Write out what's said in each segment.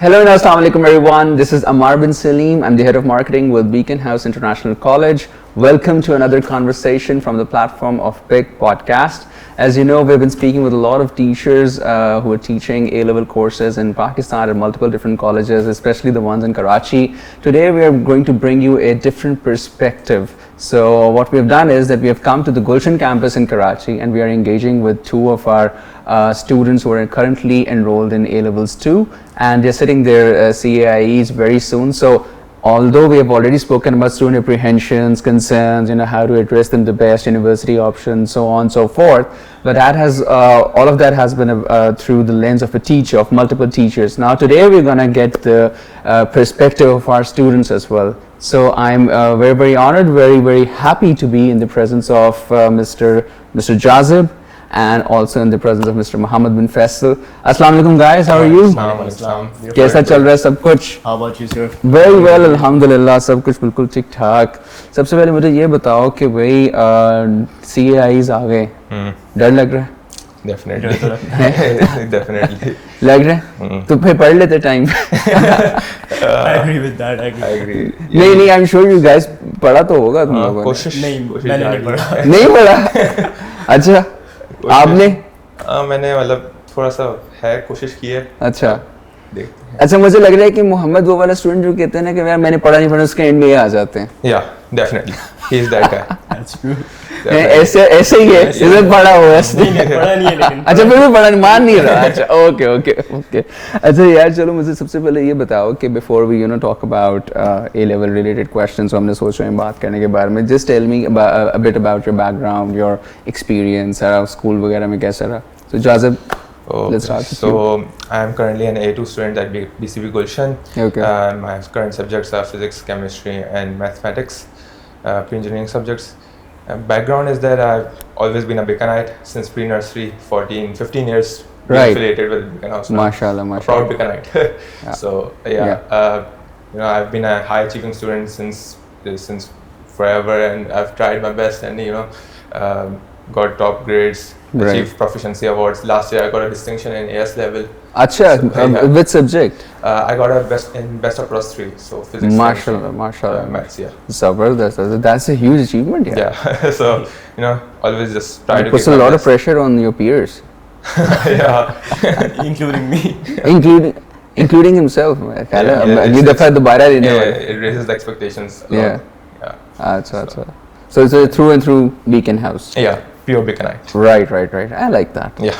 Hello and assalamu alaikum everyone. This is Ammar bin Salim. I'm the head of marketing with Beacon House International College. Welcome to another conversation from the platform of Big Podcast. As you know, we've been speaking with a lot of teachers who are teaching A-level courses in Pakistan at multiple different colleges, especially the ones in Karachi. Today we are going to bring you a different perspective. So what we have done is that we have come to the Gulshan campus in Karachi and we are engaging with two of our students who are currently enrolled in A-levels 2, and they're sitting their CAIEs very soon. So although we have already spoken about student apprehensions, concerns, how to address them, the best university options, so on and so forth, but that has all of that has been through the lens of a teacher, of multiple teachers. Now today we're going to get the perspective of our students as well. So I'm very, very honored, very, very happy to be in the presence of Mr. Jazib, and also in the presence of Mr. Muhammad bin Faisal. Assalamu alaikum guys, how are you? कैसा चल रहा है सब कुछ? How about you, sir? Very well, अल्हम्दुलिल्लाह, सब कुछ बिल्कुल ठीक ठाक. सबसे पहले मुझे ये बताओ कि भाई CAIs आ गए, डर लग रहा है? Definitely. लग रहा है? तो फिर पढ़ लेते time. I agree with that. I agree. नहीं, I'm sure you guys पढ़ा तो होगा तुम लोगों ने. कोशिश मैंने नहीं पढ़ा. नहीं पढ़ा? अच्छा. आपने? मैंने मतलब थोड़ा सा है कोशिश की है. अच्छा. देखते हैं. अच्छा, मुझे लग रहा है कि मोहम्मद वो वाला स्टूडेंट जो कहते हैं ना कि यार मैंने पढ़ा नहीं, उसके एंड में ये आ जाते हैं. Yeah, definitely. He is that guy. That's true. ऐसे ही है. इसे पढ़ा हुआ है. नहीं पढ़ा नहीं है लेकिन. अच्छा, फिर भी पढ़ा मान नहीं रहा. अच्छा, ओके. अच्छा यार, चलो मुझे सबसे पहले ये बताओ कि before we talk about A level related questions, हमने सोच रहे हैं बात करने के बारे में. Just tell me a bit about your background, your experience, school वगैरह में कैसा रहा. सो जाज़िब, let's start with you. I am currently an A2 student at BCB Gulshan. Okay. My current subjects are physics, chemistry, and mathematics, pre-engineering subjects. Background is that I've always been a Beaconite since pre-nursery, 15 years Right. affiliated with Beacon House. Mashallah. A proud Beaconite. So I've been a high achieving student since forever, and I've tried my best, and got top grades. Right. Achieved proficiency awards. Last year I got a distinction in AS level. अच्छा, which subject? I got a best across 3, so physics. Mashallah. Maths, yeah. Zabardast. That's a huge achievement. Yeah. So always just try It to. puts a lot of pressure on your peers, Yeah. Including me. including himself. ये दफा दोबारा लेने वाला. It raises the expectations. a lot. Yeah. Yeah. अच्छा. So it's a through and through Beacon House. Yeah. Pure Beaconite. Right. I like that. Yeah.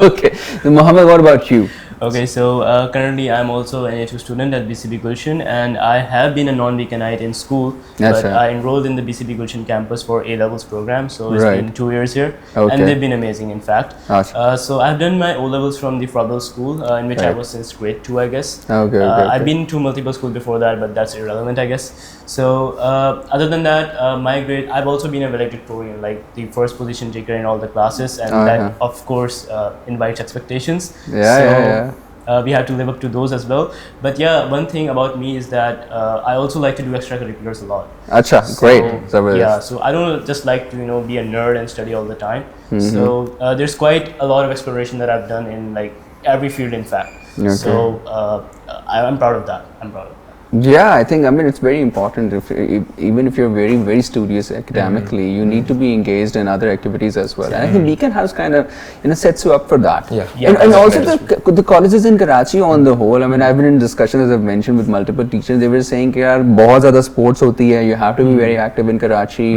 Okay. So Muhammad, what about you? Okay, so currently I'm also an A2 student at BCB Gulshan, and I have been a non-Beaconite in school, That's but right. I enrolled in the BCB Gulshan campus for A-levels program, so it's Right. been 2 years here, Okay. and they've been amazing, in fact. Awesome. So I've done my O-levels from the Frobel school, in which I Right. was since grade 2, I guess. Okay. I've been to multiple schools before that, but that's irrelevant, I guess. So other than that, my grade, I've also been a valedictorian, like the first position taker in all the classes, and that of course invites expectations. Yeah. We have to live up to those as well. But yeah, one thing about me is that I also like to do extracurriculars a lot. Acha, great. Zabardast. Yeah, so I don't just like to be a nerd and study all the time. So there's quite a lot of exploration that I've done in like every field, in fact. Okay. So I'm proud of that. Yeah, I think it's very important. Even if you're very, very studious academically, you need to be engaged in other activities as well. And I think Beacon House kind of sets you up for that. Yeah. And also the colleges in Karachi on the whole. I've been in discussions, as I've mentioned, with multiple teachers. They were saying कि यार बहुत ज़्यादा sports होती है. You have to be very active in Karachi.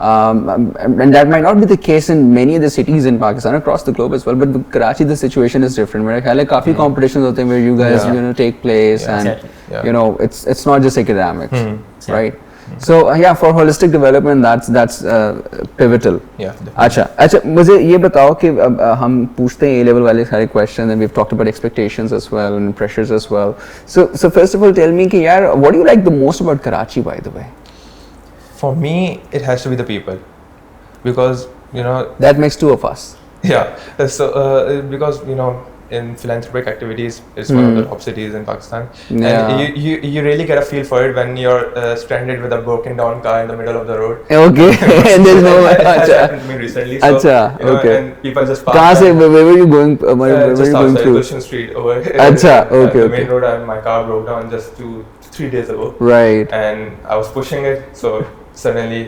And that might not be the case in many of the cities in Pakistan, across the globe as well. But in Karachi, the situation is different. मेरा ख्याल है काफी competitions होते हैं where you guys take place, and Exactly. it's not just academics, right? So for holistic development, that's pivotal. Yeah. अच्छा मुझे ये बताओ कि हम पूछते हैं A-level वाले सारे questions, and we've talked about expectations as well and pressures as well. So first of all, tell me कि यार what do you like the most about Karachi, by the way? For me, it has to be the people, because That makes two of us. yeah. So because in philanthropic activities. It's one of the top cities in Pakistan. Yeah. And you really get a feel for it when you're stranded with a broken down car in the middle of the road. Okay. And there's no. It has Acha. happened to me recently. So, Acha, okay. And people just pass. कहाँ से where were you going? Where were just you going outside through? Gulshan Street over here. Acha, okay, the okay. main road, and my car broke down just 2-3 days ago. Right. And I was pushing it, so suddenly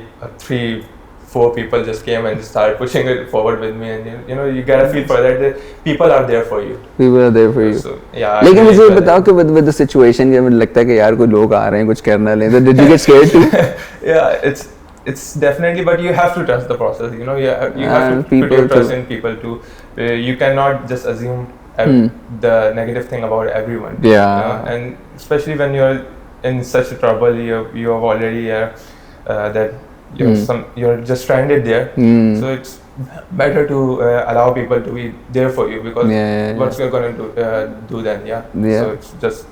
3-4 people just came and started pushing it forward with me, and you know you get a feel for that people are there for you. People are there for you. So, yeah. लेकिन मुझे बताओ कि with the situation कि मुझे लगता है कि यार कोई लोग आ रहे हैं कुछ करना ले. Did you get scared too? Yeah, it's definitely, but you have to trust the process. You know, you have to put people your trust too. in people too. You cannot just assume the negative thing about everyone. Yeah. And especially when you're in such a trouble, you have already that you're just stranded there. So it's better to allow people to be there for you, because what's you're going to do then? Yeah. So it's just.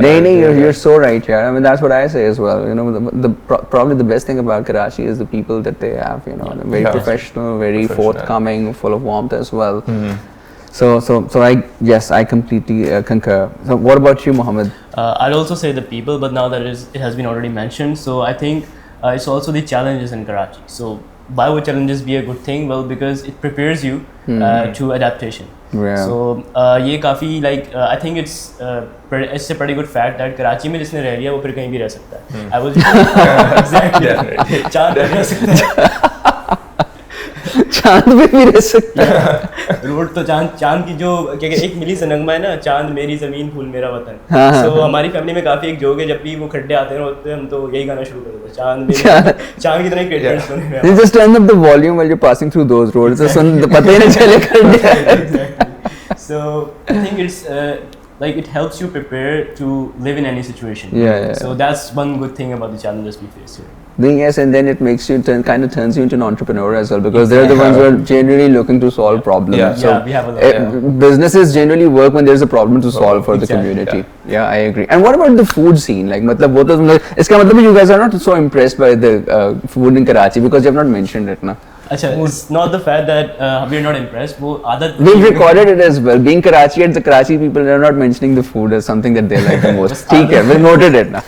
No, you're so right, yeah. I mean, that's what I say as well. You know, probably the best thing about Karachi is the people that they have. You know, they're very professional, very forthcoming, full of warmth as well. So I completely concur. So what about you, Mohammed? I'd also say the people, but now that it has been already mentioned, so I think it's also the challenges in Karachi. So why would challenges be a good thing? Well, because it prepares you to adaptation. Yeah. So ये काफ़ी I think it's a pretty good fact that Karachi में जिसने रह लिया वो फिर कहीं भी रह सकता है. I was exactly चांद पे रह सकता है. चांद पे भी रह सकता है. रोड तो चांद की जो क्या एक मिली से नगमा है ना, चांद मेरी जमीन फूल मेरा वतन. So हमारी फैमिली में काफ़ी एक जोक है, जब भी वो खड्डे आते हैं होते हैं हम तो यही गाना शुरू कर देते हैं, चांद की तरह क्रिकेट सुनने में. You just turn up the volume while you're passing through those roads. So पता ही नहीं चले खड्डे. So I think it's it helps you prepare to live in any situation. Yeah. So that's one good thing about the challenges we face here. Yes, and then it makes you turns you into an entrepreneur as well, because they're the ones who are generally looking to solve problems. Yeah. So we have a lot. Businesses generally work when there's a problem to solve for the community. Yeah, I agree. And what about the food scene? Like, मतलब वो तो इसका मतलब you guys are not so impressed by the food in Karachi because you have not mentioned it, na? Achha, it's not the fact that we're not impressed. वो आदत. We've recorded it as well. Being Karachi and the Karachi people are not mentioning the food as something that they like the most. ठीक है, we noted it ना.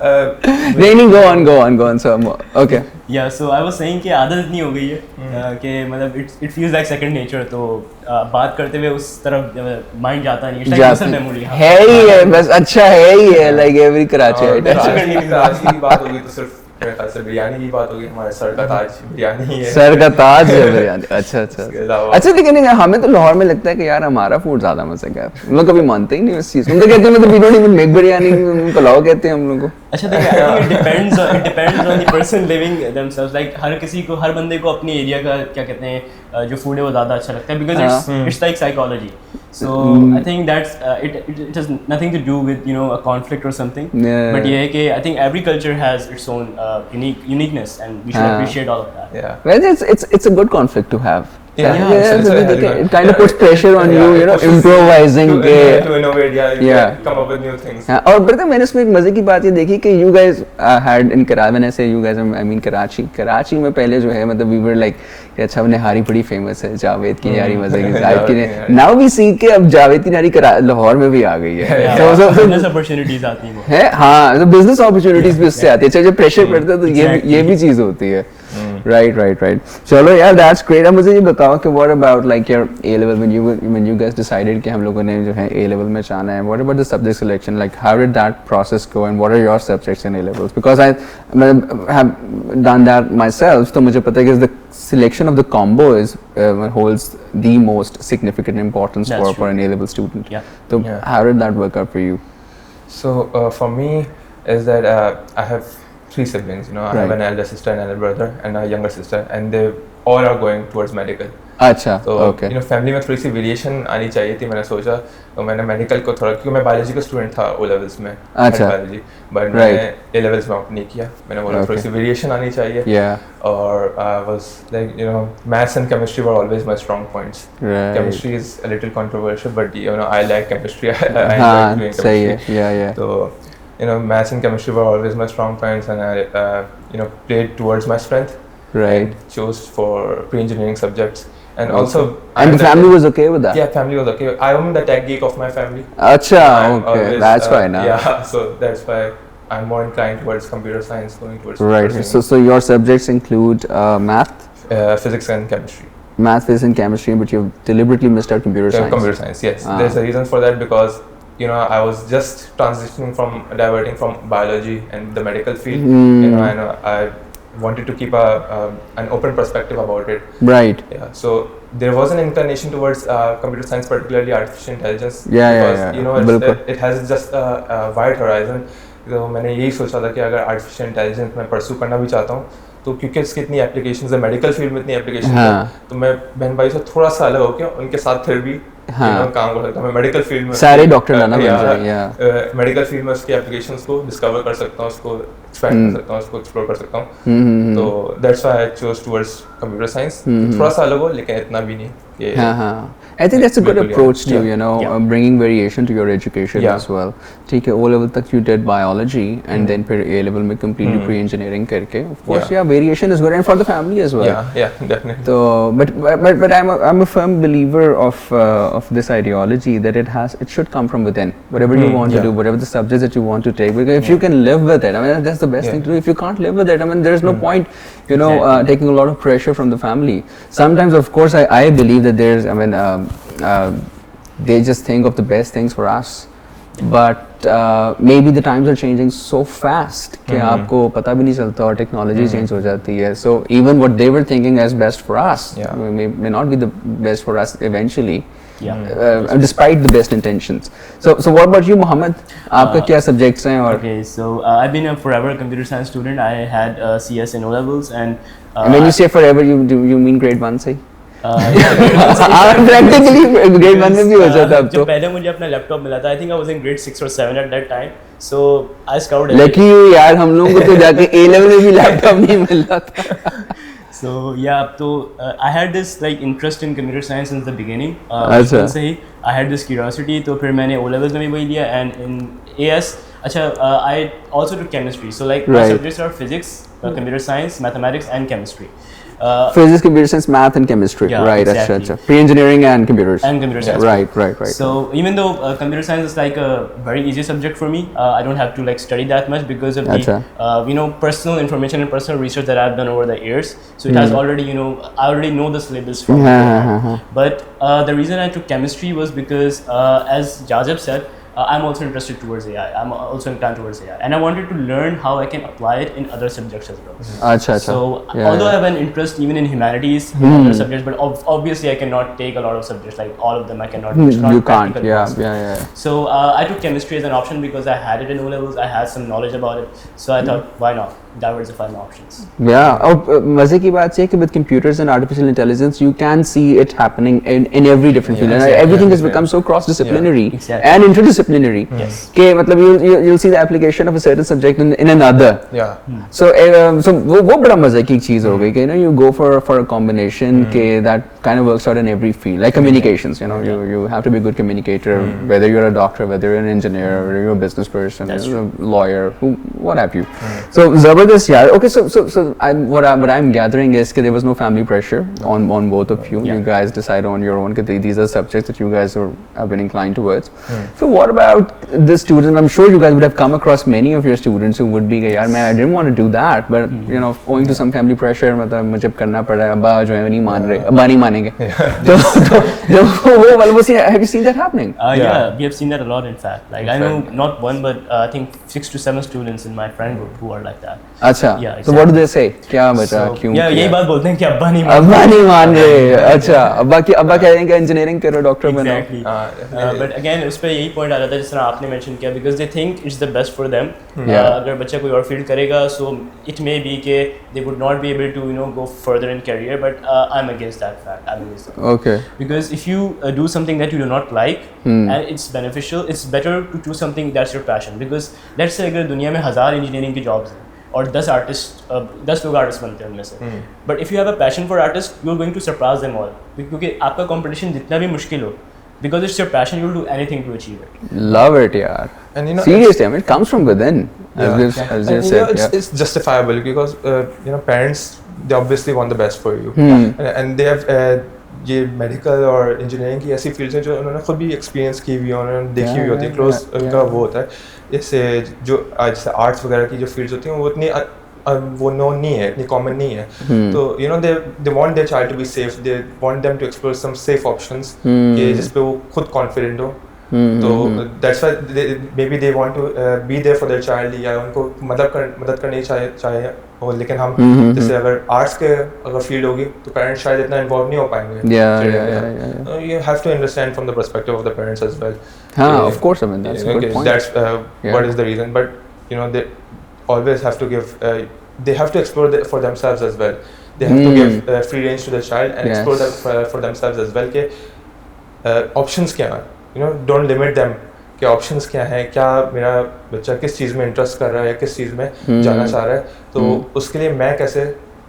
नहीं, go on. So okay. Yeah, so I was saying कि आदत इतनी हो गई है कि मतलब it feels like second nature. तो बात करते हुए उस तरफ माइंड जाता नहीं. It's like muscle memory. है ही है, बस अच्छा है ही है, like every Karachi. कराची की बात होगी तो सिर्फ बिरयानी की बात होगी. हमारे सर का ताज बिरयानी है. सर का ताज है बिरयानी. अच्छा लेकिन हमें तो लाहौर में लगता है कि यार हमारा फूड ज्यादा मजे का है. हम लोग कभी मानते ही नहीं उस चीज. हम तो कहते हैं मतलब we don't even make biryani, pulao कहते हैं हम लोग को. अच्छा देखिए, I think it depends on the person living themselves. Like हर बंदे को अपनी एरिया का क्या कहते हैं जो फूड है वो ज़्यादा अच्छा लगता है, because it's like psychology. So I think that's it has nothing to do with a conflict or something. But ये है कि I think every culture has its own uniqueness, and we should appreciate all of that. Yeah. Well, it's a good conflict to have. It kind of puts pressure on you, improvising to innovate, come up with new things. और पता है मैंने इसमें एक मजे की बात ये देखी कि you guys had in Karachi, when I say you guys I mean Karachi में पहले जो है मतलब we were like कि अच्छा निहारी बड़ी फेमस है, जावेद की निहारी मजे की साइड की. Now we see कि अब जावेद की निहारी लाहौर में भी आ गई है. So business opportunities आती हैं. हाँ, तो business opportunities भी उससे आती है. अच्छा जब प्रेशर पड़ता है तो ये भी चीज होती है. Right. चलो यार, that's great. अब मुझे ये बताओ कि what about like your A level when you guys decided कि हम लोगों ने जो है A level में जाना है. What about the subject selection? Like how did that process go and what are your subjects in A levels? Because I have done that myself, तो मुझे पता है कि the selection of the combo is holds the most significant importance for an A level student. Yeah. So how did that work out for you? So for me is that I have 3 siblings, I have an elder sister and an elder brother and a younger sister, and they all are going towards medical. अच्छा, तो okay. Family में थोड़ी सी variation आनी चाहिए थी. मैंने सोचा तो मैंने मेडिकल को थोड़ा, क्योंकि मैं बायोलॉजी का स्टूडेंट था ओ लेवल्स में. अच्छा. बायोलॉजी, बट मैंने ए लेवल्स में ऑप्ट नहीं किया. मैंने बोला थोड़ी सी वेरिएशन आनी चाहिए. और was like maths and chemistry were always my strong points. Chemistry is a little controversial, but I like chemistry. I enjoy doing chemistry. Yeah. तो maths and chemistry were always my strong points, and I played towards my strength. Right. Chose for pre-engineering subjects, And also, and the family was okay with that? Yeah, family was okay. I am the tech geek of my family. Acha, I'm okay, always, that's why now. Yeah, so that's why I'm more inclined towards computer science, going towards Right. pursuing, So your subjects include math, physics and chemistry. math, physics, and chemistry, but you've deliberately missed out computer science. Computer science, yes. Ah. There's a reason for that because I was just transitioning from diverting from biology and the medical field. And I wanted to keep an open perspective about it. Right. Yeah. So there was an inclination towards computer science, particularly artificial intelligence. Yeah, because it has just a wide horizon. तो मैंने यही सोचा था कि अगर artificial intelligence मैं pursue करना भी चाहता हूँ तो क्योंकि इसकी इतनी एप्लीकेशंस है, मेडिकल फील्ड में इतनी एप्लीकेशन है, तो मैं बहन भाई से थोड़ा सा अलग होकर उनके साथ फिर भी काम कर सकता हूँ. मैं मेडिकल फील्ड में सारे डॉक्टर ना बन जाए, मेडिकल फील्ड में उसकी एप्लीकेशंस को डिस्कवर कर सकता हूँ, उसको एक्सपैंड कर सकता हूँ, उसको एक्सप्लोर कर सकता हूँ. तो that's why I chose towards computer science. थोड़ा सा अलग हो लेकिन इतना भी नहीं कि I think that's a good approach to bringing variation to your education as well. ठीक है, O level तक you did biology and then फिर A level में completely pre-engineering करके. Of course, variation is good and for the family as well. Yeah, definitely. So, but I'm a firm believer of this ideology that it should come from within. Whatever you want to do, whatever the subjects that you want to take, because if you can live with it, I mean that's the best thing to do. If you can't live with it, I mean there's no point, taking a lot of pressure from the family. Sometimes, of course, I believe that there's, they just think of the best things for us, but maybe the times are changing so fast कि आपको पता भी नहीं चलता और technology change हो जाती है. So even what they were thinking as best for us may not be the best for us eventually. Despite the best intentions. So what about you, Mohammed? आपका क्या subjects हैं और? Okay, so I've been a forever computer science student. I had CS in O levels and. When you say forever, you mean grade 1 से? Practically grade 1 में भी हो जाता अब तो. जब पहले मुझे अपना लैपटॉप मिला था, I think I was in grade 6 or 7 at that time. So I scoured. Lucky you यार, हम लोगों को तो जाके A level में भी लैपटॉप नहीं मिला था. So yeah, so I had this like interest in computer science since the beginning. से ही I had this curiosity. तो फिर मैंने O levels में भी वही लिया and in AS. अच्छा, I also took chemistry. So like my subjects are physics, computer science, mathematics, and chemistry. Physics, computer science, math, and chemistry. Yeah, right. Exactly. Achha. Pre-engineering and computers. And computer science. Right. So even though computer science is like a very easy subject for me, I don't have to like study that much because of the personal information and personal research that I've done over the years. So it has already I already know the syllabus from But the reason I took chemistry was because as Jajab said, I'm also interested towards AI. I'm also inclined towards AI, and I wanted to learn how I can apply it in other subjects as well. So although I have an interest even in humanities, in other subjects, but obviously I cannot take a lot of subjects, like all of them I cannot. You can't. Yeah. So I took chemistry as an option because I had it in O levels. I had some knowledge about it, so I thought, why not diversify my options? Yeah. और मजे की बात है कि with computers and artificial intelligence, you can see it happening in every different field. Everything has become so cross-disciplinary and interdisciplinary. Yes. कि मतलब you'll see the application of a certain subject in another. Yeah. So वो बड़ा मजे की चीज हो गई कि you go for a combination कि that kind of works out in every field, like communications. You have to be a good communicator, whether you're a doctor, whether you're an engineer, whether you're a business person, a lawyer, what have you. So Zabardast, yeah. Okay, so what I'm gathering is that there was no family pressure on both of you. You guys decide on your own that these are subjects that you guys have been inclined towards. So what about the students? I'm sure you guys would have come across many of your students who would be, "Yeah, man, I didn't want to do that, but owing to some family pressure, मतलब मुझे करना पड़ा, अब्बा जो है नहीं मान रहे, अब्बा नहीं मानेंगे." So have you seen that happening? Yeah, we have seen that a lot. In fact, like I know not one, but I think 6 to 7 students in my friend group who are like that. अच्छा. Yeah, exactly. So what do they say? क्या बता क्यों? Yeah, यही बात बोलते हैं कि अब्बा नहीं मान रहे. अच्छा, अब्बा कह रहे हैं कि इंजीनियरिंग करो, डॉक्टर बनो. Exactly. But again उस पे यही पॉइंट आ जाता है जिस तरह आपने मेंशन किया, because they think it's the best for them. अगर बच्चा कोई और फील्ड करेगा, so it may be कि they would not be able to go further in career, but I'm against that fact. I'm against that. Okay. Because if you do something that you do not like and it's beneficial, it's better to choose something that's your passion. Because let's say अगर दुनिया में 1000 engineering की jobs हैं और 10 लोग artist बनते हैं उनमें से, but if you have a passion for artist, you are going to surprise them all, क्योंकि आपका कंपटीशन जितना भी मुश्किल हो, because it's your passion, you'll do anything to achieve it. Love it, yaar. And seriously, I mean, it comes from within. As you said, it's justifiable because parents, they obviously want the best for you, and they have ये medical और engineering की ऐसी fields हैं जो उन्होंने खुद भी experience की हुई है, उन्होंने देखी हुई होती है, क्लोज उनका वो होता है। इससे जो जैसे आर्ट्स वगैरह की जो फील्ड्स होती हैं वो इतनी वो नोन नहीं है, इतनी कॉमन नहीं है। तो you know they want their child to be safe, they want them to explore some safe options कि जिस पे वो खुद कॉन्फिडेंट हो। तो that's why maybe they want to be there for their child, या उनको मदद करनी चाहिए हो। लेकिन हम जैसे अगर आर्ट्स के अगर फील्ड होगी तो पेरेंट्स शायद इतना इन्वॉल्व नहीं हो पाएंगे। You have to understand from the perspective of the parents as well. हाँ, of course, I mean that's a good point. That's what is the reason, but you know they always have to give they have to explore for themselves as well. They have to give free range to the child and explore that for themselves as well कि options क्या हैं, you know, don't limit them कि options क्या हैं, क्या मेरा बच्चा किस चीज़ में इंटरेस्ट कर रहा है, किस चीज़ में जाना चाह रहा है, तो उसके लिए मैं कैसे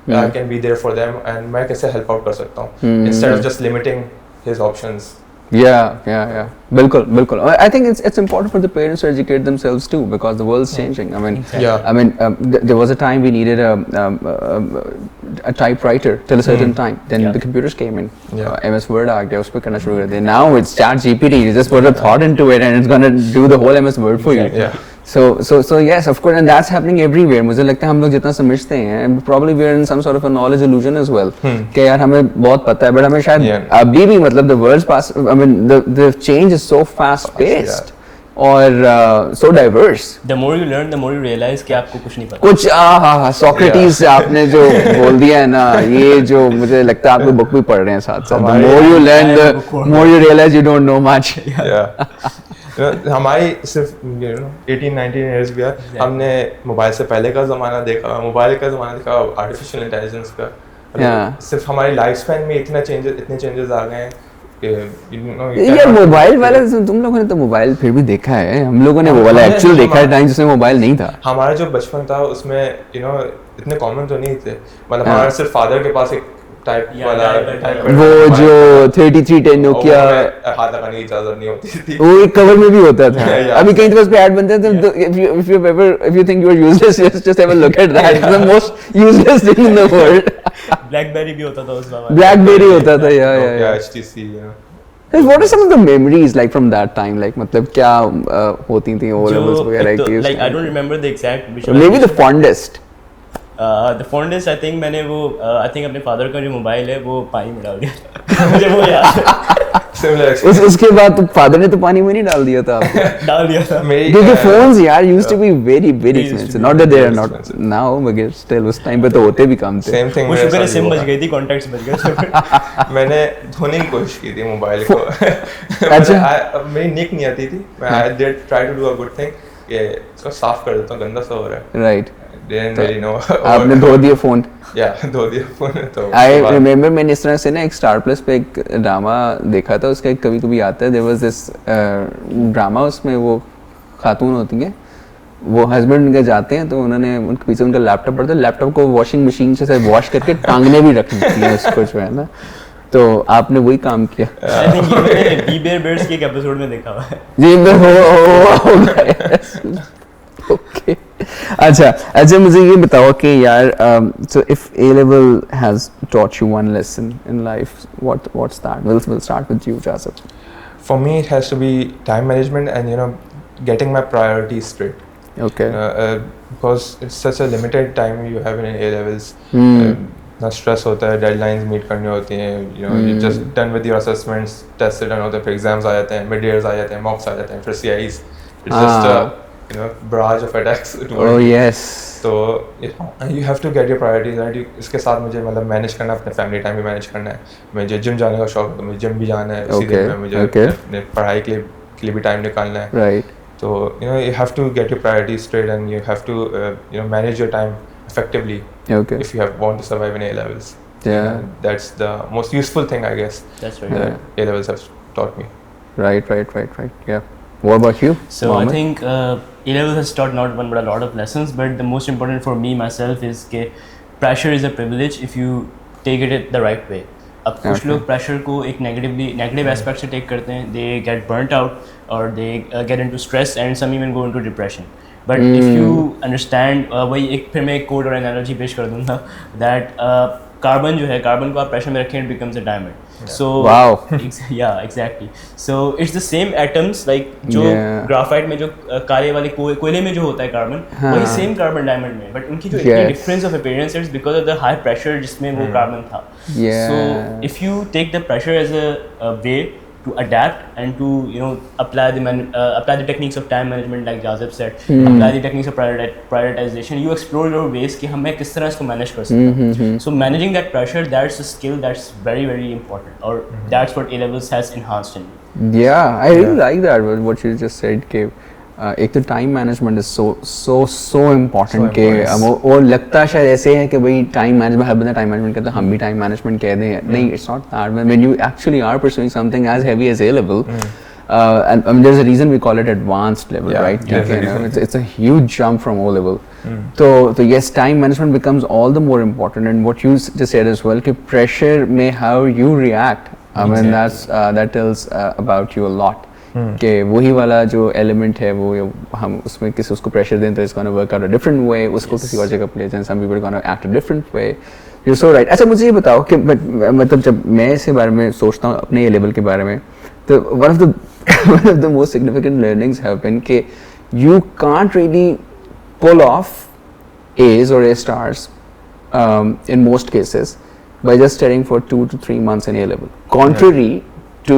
I can be there for them and मैं कैसे help out कर सकता हूँ instead of just limiting his options. Yeah. बिल्कुल. I think it's important for the parents to educate themselves too, because the world's changing. I mean, there was a time we needed a typewriter till a certain time. Then the computers came in. MS Word आ गया, उस पे करना शुरू कर दिया. Now it's ChatGPT. You just put a thought into it and it's gonna do the whole MS Word for you. So yes, of course, and that's happening everywhere. मुझे लगता है हम लोग जितना समझते हैं, probably we're in some sort of a knowledge illusion as well. कि यार हमें बहुत पता है, but हमें शायद अभी भी मतलब the world's past, I mean the change is so fast paced और so diverse. The more you learn, the more you realize कि आपको कुछ नहीं पता. कुछ Socrates आपने जो बोल दिया है ना, ये जो मुझे लगता है आप लोग बुक भी पढ़ रहे हैं साथ साथ. The more you learn, the more you realize you don't know much. हमारी सिर्फ 18-19 ईयर्स भी है, हमने मोबाइल से पहले का ज़माना देखा, मोबाइल का ज़माना देखा, आर्टिफिशियल इंटेलिजेंस का. सिर्फ हमारी लाइफ स्पैन में इतने चेंजेस आ गए हैं कि यार मोबाइल वाला तुम लोगों ने तो मोबाइल फिर भी देखा है, हम लोगों ने वो वाला एक्चुअल देखा है टाइम जिसमें मोबाइल नहीं था. हमारा जो बचपन था उसमें इतने कॉमन तो नहीं थे, मतलब हमारे सिर्फ फादर के पास एक टाइप वाला वो जो 3310 नोकिया हाथ लगाने की इजाजत नहीं होती थी, वो एक कवर में भी होता था. अभी कहीं तो बस पे ऐड बनते हैं, तो if you think you are useless, just have a look at that. It's the most useless thing in the world. BlackBerry भी होता था उस समय. BlackBerry होता था, yeah. HTC, What are some of the memories like from that time? Like मतलब क्या होती थी O levels वगैरह की? Like I don't remember the exact. Maybe the fondest. The fondest I think मैंने वो I think अपने फादर का जो मोबाइल है वो पानी में डाल दिया. मुझे वो याद है. उसके बाद तो फादर ने तो पानी में नहीं डाल दिया था आपको? डाल दिया था. क्योंकि phones यार used to be very expensive. Not that they are not now, but still उस टाइम पे तो होते भी कम थे. Same thing. वो शुक्र है सिम बच गई थी, कॉन्टैक्ट्स बच गए. मैंने धोने की कोशिश की थी मोबाइल को. अच्छा. मेरी निक नहीं आती थी. I did try to do a good thing कि इसको साफ कर देता हूँ, गंदा सा हो रहा है. Right. Didn't really know. आपने धो दिया फोन? धो दिया फोन. तो I remember मैंने इस तरह से ना एक स्टार प्लस पे एक ड्रामा देखा था, उसका कभी आता है. There was this ड्रामा, उसमें वो खातून होती हैं, वो हस्बैंड उनके जाते हैं तो उन्होंने उनके पीछे उनका लैपटॉप पड़ता है, लैपटॉप को वॉशिंग मशीन से वॉश करके टांगने भी रख देती हैं उसको, जो है ना. तो आपने वही काम किया. I think ये मैंने बी बेयर बेयर्स के एक एपिसोड में देखा हुआ है. जी ओके. अच्छा मुझे ये बताओ कि यार so if A level has taught you one lesson in life, what's that? We'll start with you, Jasif. For me it has to be time management and getting my priorities straight. Okay. Because it's such a limited time you have in A levels. ना stress होता है, deadlines meet करनी होती हैं, you just done with your assessments, test से done होते हैं, फिर एग्जाम्स आ जाते हैं, मिड ईयर्स आ जाते हैं, मॉक्स आ जाते हैं, फिर CIs. It's just barrage of attacks. Oh yes. So you have to get your priorities right. इसके साथ मुझे मतलब मैनेज करना, अपने फैमिली टाइम भी मैनेज करना है. मुझे जिम जाने का शौक है तो मुझे जिम भी जाना है, इसी दिन में मुझे अपने पढ़ाई के लिए भी टाइम निकालना है. Right. So you have to get your priorities straight and you have to manage your time effectively. Okay. If you want to survive in A levels. Yeah. That's the most useful thing, I guess. That's right. A levels have taught me. Right. Yeah. What about you? So Mohammed? I think A-level has taught not one but a lot of lessons, but the most important for me myself is कि pressure is a privilege if you take it the right way. अब कुछ लोग pressure को एक negative aspect से take करते हैं, they get burnt out or they get into stress and some even go into depression. But if you understand, वही एक फिर मैं एक code और analogy पेश कर दूँगा that कार्बन जो है, कार्बन को आप प्रेशर में रखें, it becomes a diamond. So wow. Yeah, exactly. So it's the same atoms like जो ग्राफाइट में जो काले वाले कोयले में जो होता है कार्बन, वही सेम कार्बन डायमंड में, बट उनकी जो difference of appearance is because of the high pressure जिसमें वो कार्बन था. So if you take the pressure as a way to adapt and to apply the techniques of time management like Jazib said, apply the techniques of prioritization, you explore your ways कि हमें किस तरह इसको manage कर सकते हैं. So managing that pressure, that's a skill that's very very important, or that's what A levels has enhanced in me. Yeah, I really like that what you just said कि एक तो time management is so important के और लगता है शायद ऐसे है कि भाई टाइम मैनेजमेंट, हर बंदा टाइम मैनेजमेंट कहता है, हम भी टाइम मैनेजमेंट कह दें. नहीं, it's not that. When you actually are pursuing something as heavy as A level, and there's a reason we call it advanced level, right? It's a huge jump from O level. So yes, time management becomes all the more important, and what you just said as well, कि pressure में how you react, I mean that tells about you a lot. कि वही वाला जो element है वो हम उसमें किसी उसको प्रेशर दें तो it's gonna work out a different way, उसको किसी और जगह पे ले जाएं, some people gonna act a different way. You so right. अच्छा, मुझे ये बताओ कि मतलब जब मैं इसके बारे में सोचता हूँ अपने लेवल के बारे में, तो one of the most significant learnings have been कि you can't really pull off A's or A stars in most cases by just studying for 2 to 3 months in A level, contrary to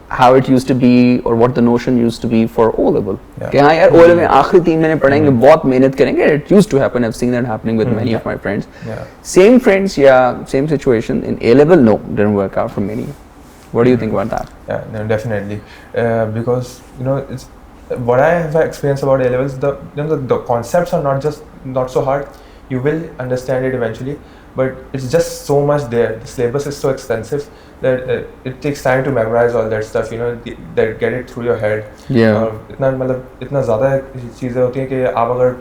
how it used to be or what the notion used to be for O level. कि हाँ यार O level में आखिरी 3 महीने पढ़ेंगे, बहुत मेहनत करेंगे. It used to happen. I've seen that happening with many of my friends. Same friends, same situation in A level. No, didn't work out for many. What do you think about that? Yeah, no, definitely. Because it's what I have experienced about A levels. The concepts are not so hard. You will understand it eventually, but it's just so much there. The syllabus is so extensive that it takes time to memorize all that stuff. That get it through your head. इतना ज़्यादा चीज़ें होती हैं कि आप अगर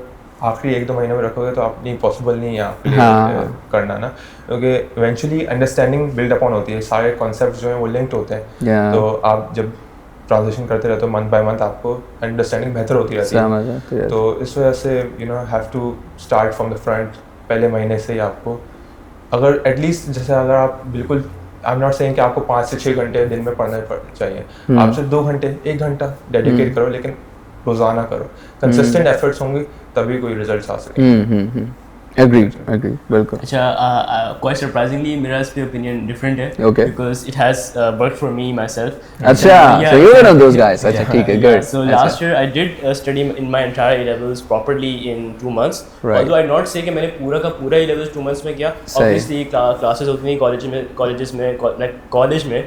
आखिरी 1-2 महीने में रखोगे तो आप नहीं, पॉसिबल नहीं है आपके लिए करना ना, क्योंकि इवेंचुअली अंडरस्टैंडिंग बिल्ड अपॉन होती है. सारे कॉन्सेप्ट जो हैं वो लिंक्ड होते हैं. तो आप जब ट्रांजिशन करते रहते हो मंथ बाय मंथ, आपको अंडरस्टैंडिंग बेहतर होती रहती है. तो इस वजह से have to start from the front. पहले महीने से ही आपको अगर एटलीस्ट जैसे अगर आप बिल्कुल, आई एम नॉट सेइंग कि आपको 5 से 6 घंटे दिन में पढ़ना चाहिए. आप सिर्फ 2 घंटे 1 घंटा डेडिकेट करो, लेकिन रोजाना करो. कंसिस्टेंट एफर्ट्स होंगे तभी कोई रिजल्ट्स आ सकेंगे. Agreed, बिल्कुल. अच्छा, quite surprisingly मेरा इस पे opinion different है. Okay. Because it has worked for me myself. अच्छा, so you're one of those guys. अच्छा, ठीक है, good. So last year I did study in my entire A levels properly in 2 months. Right. Although I not say कि मैंने पूरा का पूरा A levels 2 months में किया. Obviously classes होती थी colleges में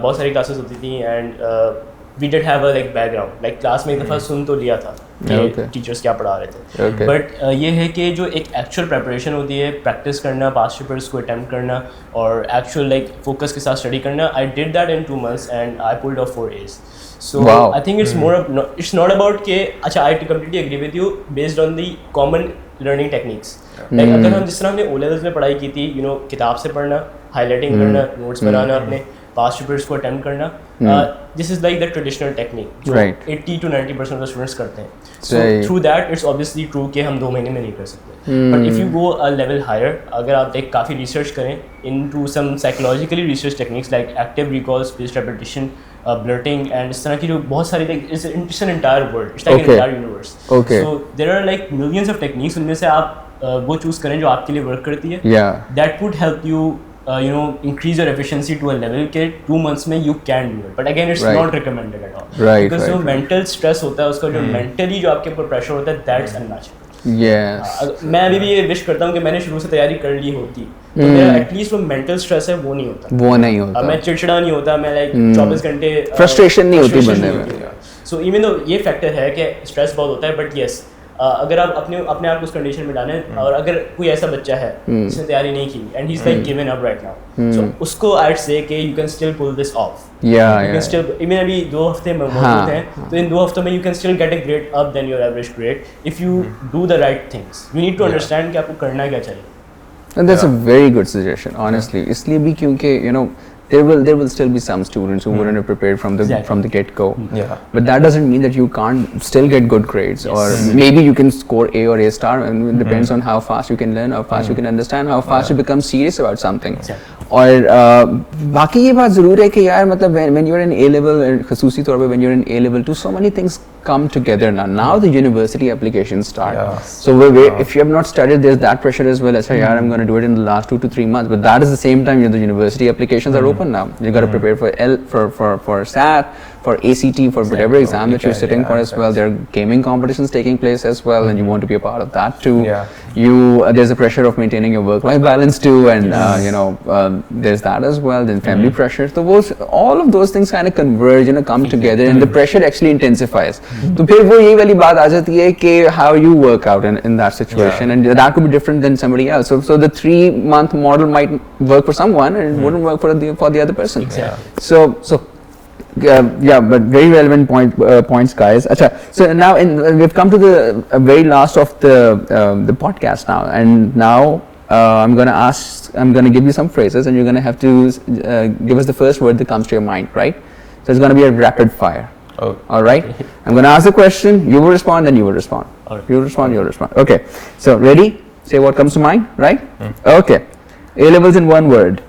बहुत सारी classes होती थी, and we did have a background, class में एक दफ़ा सुन तो लिया था कि टीचर्स क्या पढ़ा रहे थे. बट ये है कि जो एक एक्चुअल प्रेपरेशन होती है, प्रैक्टिस करना, पास्ट पेपर्स को अटेम्प्ट करना और एक्चुअल फोकस के साथ स्टडी करना, I did that in 2 months and I pulled off 4 A's. So I think it's not about कि अच्छा, I completely agree with you based on the common learning techniques. अगर हम जिस तरह हमने O levels में पढ़ाई की थी, किताब से पढ़ना, हाईलाइटिंग करना, नोट्स बनाना, अपने पास्ट पेपर्स को अटेम्प्ट करना, this is like the traditional technique जो 80 to 90% ऑफ द स्टूडेंट्स करते हैं. So through that it's obviously true कि हम 2 महीने में नहीं कर सकते. But if you go a level higher, अगर आप काफ़ी रिसर्च करें into some psychologically research techniques like active recall, spaced repetition, blurting, and इस तरह की जो बहुत सारी it's an entire world, it's like an entire universe. So there are millions of techniques. उनमें से आप वो चूज करें जो आपके लिए वर्क करती है. That would help you increase your efficiency to a level के 2 months में you can do it, but again it's not recommended at all. Because जो mental stress होता है, उसका जो mentally जो आपके ऊपर pressure होता है, that's unnatural. मैं अभी भी ये विश करता हूँ कि मैंने शुरू से तैयारी कर ली होती, तो मेरा एटलीस्ट वो मेंटल स्ट्रेस है वो नहीं होता. मैं चिड़चिड़ा नहीं होता, मैं 24 घंटे फ्रस्ट्रेशन नहीं होती बंदे में. सो इवन दो ये फैक्टर है कि स्ट्रेस बहुत होता है, बट यस अगर आप अपने आप को उस कंडीशन में डालें, और अगर कोई ऐसा बच्चा है जिसने तैयारी नहीं की and he is given up right now, so उसको आई वुड से कि you can still pull this off. You can still, even अभी 2 हफ्ते में मौजूद हैं, तो इन 2 हफ्तों में you can still get a grade up then your average grade if you do the right things. You need to understand कि आपको करना क्या चाहिए. And that's a very good suggestion, honestly. इसलिए भी क्योंकि there will still be some students who wouldn't have prepared from the get go. Yeah. But that doesn't mean that you can't still get good grades, or maybe you can score A or A star, and it depends on how fast you can learn, how fast you can understand, how fast you become serious about something. और बाकी ये बात ज़रूर है कि यार मतलब when you're in A level, ख़ुसूसी तौर पे when you're in A level too, so many things come together now. Now the university applications start. So if you have not studied, there's that pressure as well. As I'm going to do it in the last 2 to 3 months. But that is the same time the university applications are open now. You got to prepare for SAT, for ACT, for whatever exam that you're sitting for as well. There are gaming competitions taking place as well, and you want to be a part of that too. There's a pressure of maintaining your work-life balance too, and there's that as well. Then family pressure. So all of those things kind of converge, come together, and the pressure actually intensifies. तो फिर वो यही वाली बात आ जाती है कि how you work out in that situation, and that could be different than somebody else. So the 3-month model might work for someone and it wouldn't work for the other person. So but very relevant points, guys. Achha, so now we've come to the very last of the podcast now, and now I'm going to give you some phrases, and you're going to have to give us the first word that comes to your mind, right? So it's going to be a rapid fire. Oh. All right. I'm going to ask the question. You will respond, then you will respond. Right. You will respond. You will respond. Okay. So ready? Say what comes to mind. Right? Okay. A levels in one word.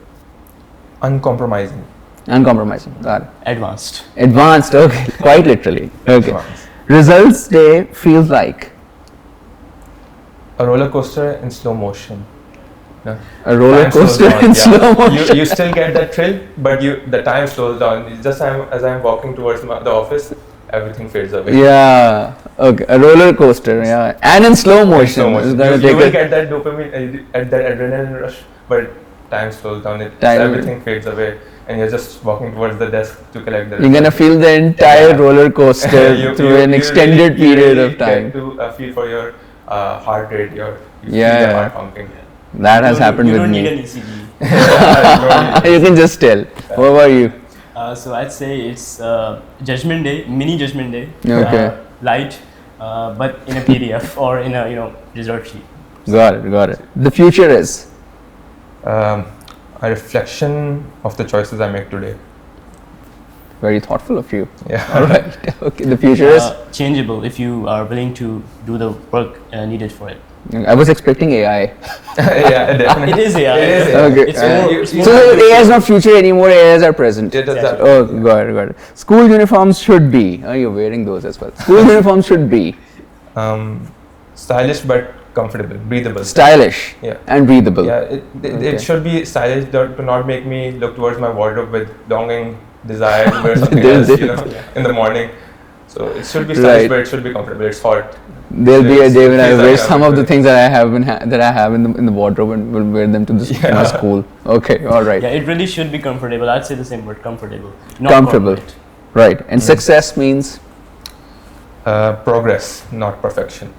Uncompromising. Uncompromising. Got it. Advanced. Advanced. Okay. Quite literally. Okay. Advanced. Results day feels like A roller coaster in slow motion. No. a roller Time slows coaster down, in yeah. slow motion. You still get that thrill, but the time slows down. It's just as I'm walking towards the office, everything fades away. Yeah. Okay. A roller coaster. Yeah. And in slow motion. Slow motion. It's gonna You take will a- get that dopamine, that adrenaline rush, but time slows down. Everything fades away, and you're just walking towards the desk to collect the. You're gonna feel the entire roller coaster through an extended you period really of time. Get to feel for your heart rate, you feel Yeah. the heart pumping. That has happened you with don't me. need an ECG. You can just tell. What about you? So I'd say it's judgment day, mini judgment day. Okay. Light, but in a PDF or in a result sheet. Got it. The future is A reflection of the choices I make today. very thoughtful of you. Yeah. All right. Okay. The future is. Changeable if you are willing to do the work needed for it. I was expecting AI. Yeah, definitely. It is AI. It is AI. Okay. It's more, it's more So AI is not future anymore. AI is our present. It does that. Oh, got it. School uniforms should be. Oh, you're wearing those as well. School uniforms should be Stylish but comfortable, breathable. stylish Yeah. and breathable. Yeah, Okay. it should be stylish to not make me look towards my wardrobe with longing desire to wear something else, in the morning. So it should be stylish, Right. but it should be comfortable. It's hot. There'll be a day when I Yes, wear I some of the have. things that I have in the wardrobe and will wear them to my school. Okay, all right. Yeah, it really should be comfortable. I'd say the same word, comfortable. Not Comfortable. corporate. Right. And success means Progress, not perfection.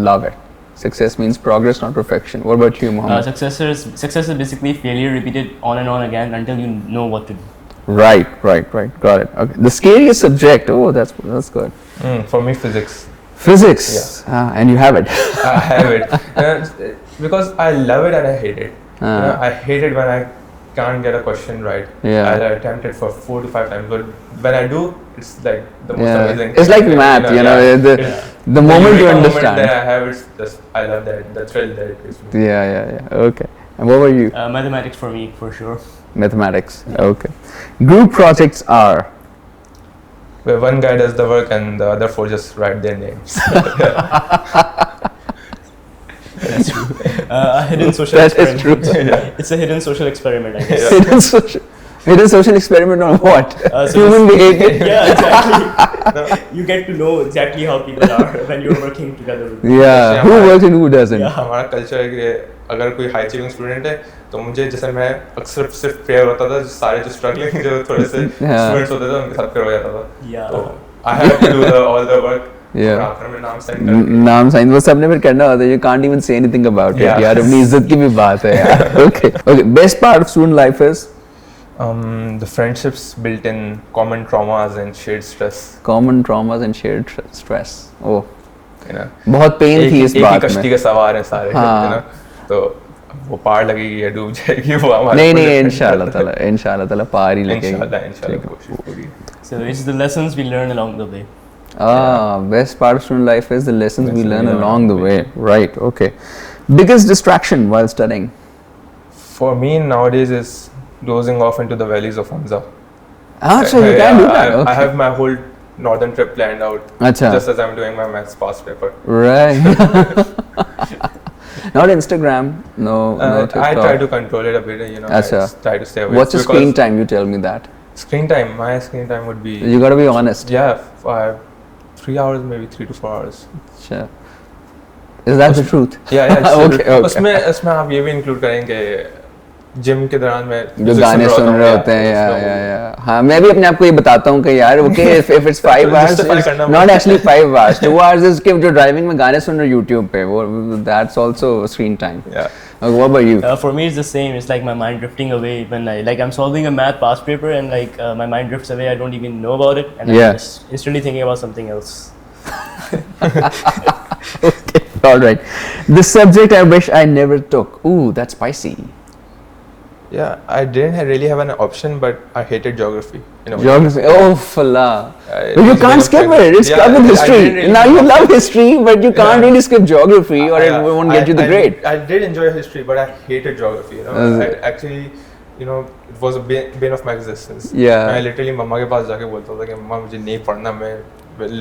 love it. Success means progress, not perfection. What about you, Mohammed? Success is basically failure repeated on and on again until you know what to do. Right. Got it. Okay. The scariest subject. Oh, that's good. For me, physics. Physics. And you have it. I have it because I love it and I hate it. I hate it when I can't get a question right. Yeah. I'll attempt it for 4 to 5 times, but when I do, it's like the most amazing. It's like thing, math, yeah. the moment you eureka moment understand. that I have, it's just I love that, the thrill that it gives me. Yeah. Okay. And what were you? Mathematics for me, for sure. Mathematics. Okay. Group projects are. Where one guy does the work and the other 4 just write their names. That's true. A hidden social That is experiment. true. It's a hidden social experiment, I guess. Hidden social experiment on what? So Human behavior. Yeah, exactly. You get to know exactly how people are when you're working together with them. Yeah. Who works and who doesn't? Yeah. हमारा culture है कि अगर कोई high achieving student है तो मुझे जैसे मैं अक्सर सिर्फ फेयर होता था सारे जो स्ट्रगलिंग जो थोड़े से स्टूडेंट्स होते थे उनके साथ फेयर हो जाता था Yeah. तो I have to do all the work Yeah. आखिर में नाम साइन करके नाम साइन वो सबने फिर करना होता है. You can't even say anything about it. Yeah. यार अपनी इज्जत की भी बात है यार. Okay. Best part of student life is the friendships built in common traumas and shared stress. common traumas and shared stress. Oh. You know, बहुत pen थी इस एक ही बात कश्ती में. के सवार हैं सारे हाँ. you know, तो वो पार लगेगी या डूब जाएगी वो हमारे नहीं ऊपर नहीं depend इंशाल्लाह ताला पार ही लगेगी इंशाल्लाह कोशिश पूरी So it's the lessons we learn along the way. Best part of student life is the lessons we learn along the way. Right, okay. Biggest distraction while studying? for me nowadays is dozing off into the valleys of Hamza. So you can do that. I Okay. have my whole northern trip planned out Acha. just as I'm doing my maths past paper. Right. Not Instagram, no TikTok. I try to control it a bit, you know. Acha. I try to stay away. What's the because screen time? You tell me that. Screen time. My screen time would be You gotta be honest. 3 hours, maybe 3 to 4 hours. Sure. Is that the truth? Yeah, yeah. Okay. उसमें आप ये भी include करेंगे gym के दौरान मैं जो गाने सुन रहे होते हैं या हाँ मैं भी अपने आप को ये बताता हूँ कि यार okay if it's 5 hours not actually 5 hours 2 hours is कि जो ड्राइविंग में गाने सुन रहे YouTube पे वो that's also screen time what about you? For me, it's the same. It's like my mind drifting away when I'm solving a math past paper and my mind drifts away. I don't even know about it, and I'm just instantly thinking about something else. Okay, all right. The subject I wish I never took. Ooh, that's spicy. Yeah, I didn't really have an option, but I hated geography. Geography. Oh, Fala. You can't skip it. It's club with history. Really now you love history, but you can't really skip geography, or it won't get you the grade. I did enjoy history, but I hated geography. I actually, it was a bane of my existence. Yeah. मैं literally मम्मा के पास जाके बोलता था कि मम्मा मुझे नहीं पढ़ना मैं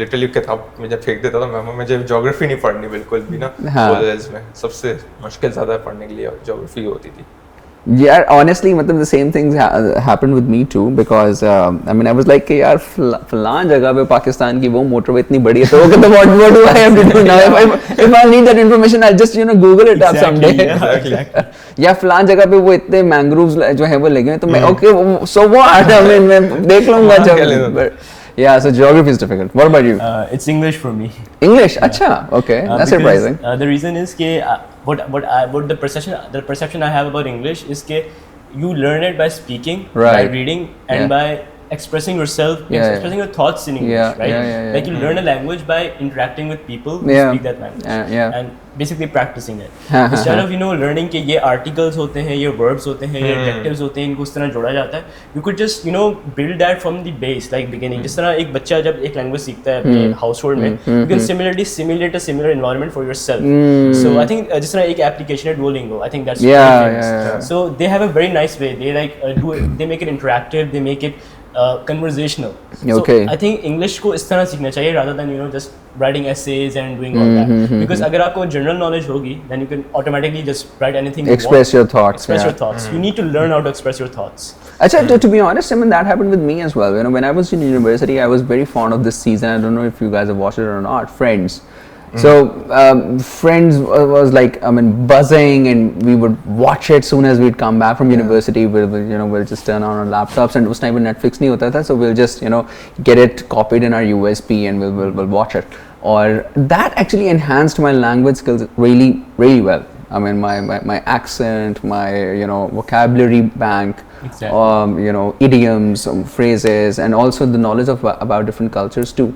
literally किताब मुझे फेंक देता था मम्मा मुझे geography नहीं पढ़नी बिल्कुल भी ना कॉलेज में सबसे मुश्किल ज़्यादा पढ़ने के लिए geography होती थी. Yeah, honestly, मतलब the same things happened with me too because I mean I was like कि यार फलान जगह पे पाकिस्तान की वो मोटरवे इतनी बड़ी है तो what do I have to do now if I need that information I'll just Google it up someday. Exactly. या फलान जगह पे वो इतने मैंग्रोव्स जो है वो लगे हैं तो मैं okay so what I mean मैं देख लूँगा जब Yeah, so geography is difficult. What about you? It's English for me. English, acha, okay, that's surprising. The reason is that what the perception I have about English is that you learn it by speaking, by reading, and by expressing yourself, expressing your thoughts in English, right? Like you learn a language by interacting with people who speak that language, and basically practicing it. Instead of learning कि ये articles होते हैं, ये verbs होते हैं, ये adjectives होते हैं, इनको उस तरह जोड़ा जाता है. You could just build that from the base, like beginning. जिस तरह एक बच्चा जब एक language सीखता है अपने household में, you can similarly simulate a similar environment for yourself. So I think जिस तरह एक application है Duolingo, I think that's very famous. So they have a very nice way. They they make it interactive. They make it conversational. Okay. So I think English को इस तरह सीखना चाहिए rather than just writing essays and doing all that. Because अगर आपको general knowledge होगी, then you can automatically just write anything. Express your thoughts. Express your thoughts. You need to learn how to express your thoughts. Actually, to be honest, I mean that happened with me as well. When I was in university, I was very fond of this season. I don't know if you guys have watched it or not. Friends. So Friends was like buzzing, and we would watch it soon as we'd come back from university. We'll just turn on our laptops, and उस time पे Netflix नहीं होता था, so we'll just get it copied in our USB and we'll watch it. Or that actually enhanced my language skills really well. I mean my accent, my vocabulary bank, idioms, phrases, and also the knowledge about different cultures too.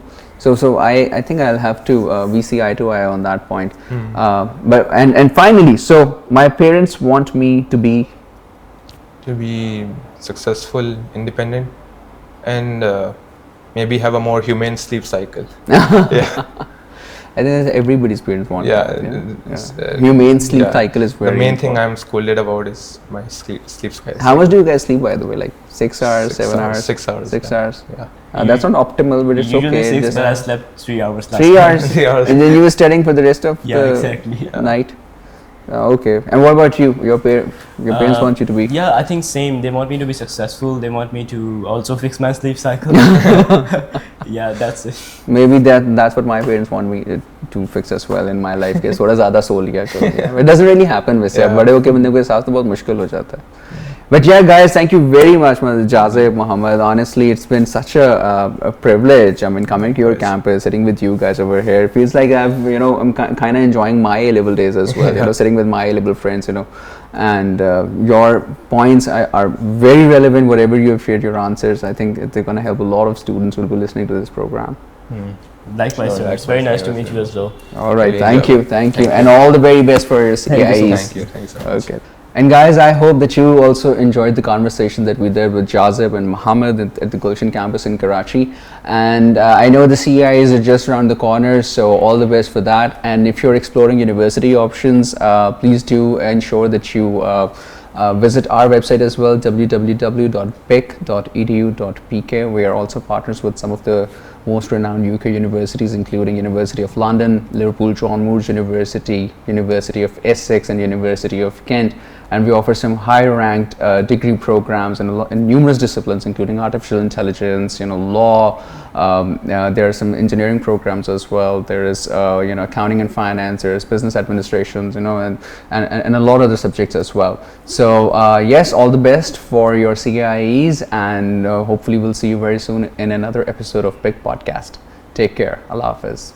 So I think I'll have to we see eye to eye on that point. But finally, so my parents want me to be successful, independent, and maybe have a more humane sleep cycle. Yeah. I think that's everybody's parents want. Yeah. Humane sleep cycle is very the main thing important. I'm scolded about is my sleep cycle. How much do you guys sleep, by the way? Like 6 hours, 7 hours? 6 hours. 6 hours. Yeah. That's not optimal, but it's Usually okay. 6, but I slept 3 hours last 3 night. hours. 3 hours. And then you were studying for the rest of the exactly. night. Okay. And what about you? Your parents want you to be? Yeah, I think same. They want me to be successful. They want me to also fix my sleep cycle. Yeah, that's it. Maybe that's what my parents want me to fix as well in my life. कि थोड़ा ज़्यादा सो लिया करो. It doesn't really happen वैसे. बड़े होके बंदे के साथ तो बहुत मुश्किल हो जाता है. But yeah, guys, thank you very much, Jazib, Muhammad. Honestly, it's been such a privilege. I mean, coming to your campus, sitting with you guys over here. It feels like I'm kind of enjoying my A-level days as well. Sitting with my A-level friends, and your points are very relevant. Whatever you have shared, your answers, I think they're going to help a lot of students who will be listening to this program. Likewise, sir. It's very nice to meet you as well. All right, Really thank you, and all the very best for your CIEs. Thank you so much. Okay. And guys, I hope that you also enjoyed the conversation that we did with Jazib and Muhammad at the Gulshan campus in Karachi. And I know the CIEs are just around the corner, so all the best for that. And if you're exploring university options, please do ensure that you visit our website as well, www.pic.edu.pk. We are also partners with some of the most renowned UK universities, including University of London, Liverpool John Moores University, University of Essex, and University of Kent. And we offer some high-ranked degree programs in numerous disciplines, including artificial intelligence, law. There are some engineering programs as well. There is, accounting and finance. There is business administration, and a lot of other subjects as well. So yes, all the best for your CIEs, and hopefully we'll see you very soon in another episode of Big Podcast. Take care. Allah Hafiz.